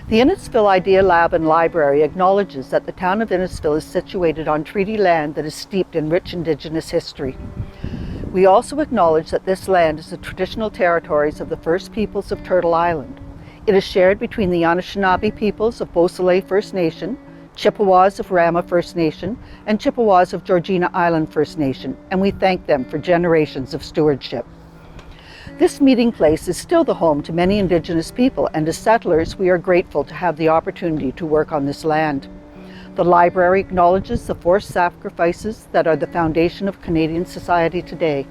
The Innisfil Idea Lab and Library acknowledges that the town of Innisfil is situated on treaty land that is steeped in rich Indigenous history. We also acknowledge that this land is the traditional territories of the First Peoples of Turtle Island. It is shared between the Anishinaabe peoples of Beausoleil First Nation, Chippewas of Rama First Nation, and Chippewas of Georgina Island First Nation, and we thank them for generations of stewardship. This meeting place is still the home to many Indigenous people, and as settlers, we are grateful to have the opportunity to work on this land. The library acknowledges the forced sacrifices that are the foundation of Canadian society today.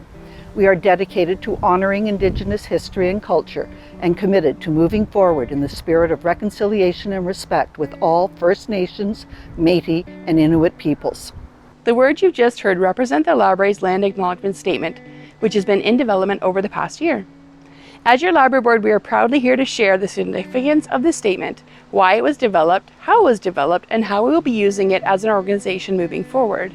We are dedicated to honoring Indigenous history and culture and committed to moving forward in the spirit of reconciliation and respect with all First Nations, Métis, and Inuit peoples. The words you've just heard represent the library's land acknowledgement statement, which has been in development over the past year. As your library board, we are proudly here to share the significance of this statement, why it was developed, how it was developed, and how we will be using it as an organization moving forward.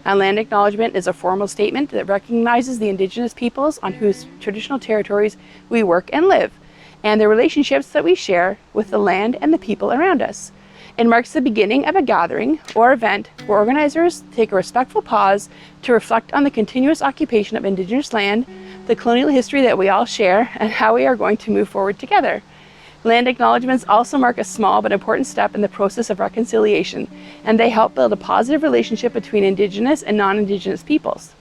A land acknowledgement is a formal statement that recognizes the Indigenous peoples on whose traditional territories we work and live, and the relationships that we share with the land and the people around us. It marks the beginning of a gathering or event where organizers take a respectful pause to reflect on the continuous occupation of Indigenous land, the colonial history that we all share, and how we are going to move forward together. Land acknowledgements also mark a small but important step in the process of reconciliation, and they help build a positive relationship between Indigenous and non-Indigenous peoples.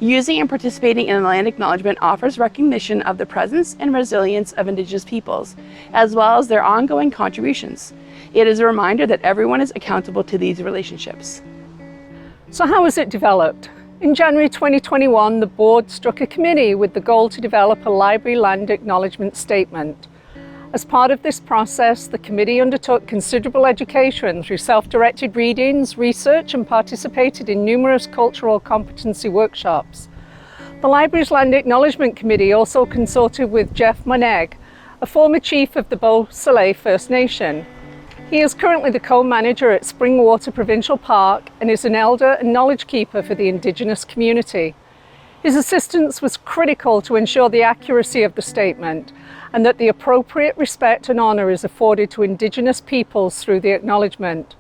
Using and participating in a land acknowledgement offers recognition of the presence and resilience of Indigenous peoples, as well as their ongoing contributions. It is a reminder that everyone is accountable to these relationships. So how was it developed? In January 2021, the board struck a committee with the goal to develop a library land acknowledgement statement. As part of this process, the committee undertook considerable education through self-directed readings, research, and participated in numerous cultural competency workshops. The library's Land Acknowledgement Committee also consulted with Jeff Moneg, a former chief of the Beausoleil First Nation. He is currently the co-manager at Springwater Provincial Park and is an elder and knowledge keeper for the Indigenous community. His assistance was critical to ensure the accuracy of the statement and that the appropriate respect and honour is afforded to Indigenous peoples through the acknowledgement.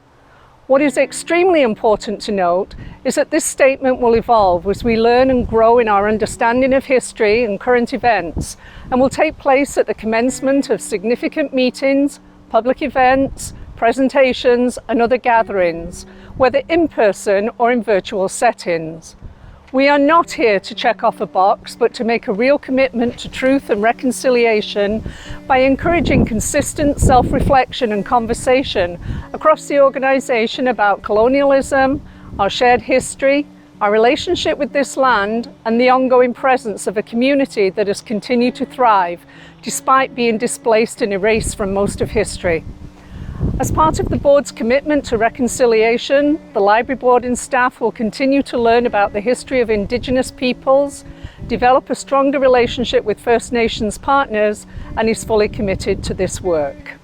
What is extremely important to note is that this statement will evolve as we learn and grow in our understanding of history and current events, and will take place at the commencement of significant meetings, public events, presentations and other gatherings, whether in person or in virtual settings. We are not here to check off a box, but to make a real commitment to truth and reconciliation by encouraging consistent self-reflection and conversation across the organisation about colonialism, our shared history, our relationship with this land, and the ongoing presence of a community that has continued to thrive despite being displaced and erased from most of history. As part of the board's commitment to reconciliation, the library board and staff will continue to learn about the history of Indigenous peoples, develop a stronger relationship with First Nations partners, and is fully committed to this work.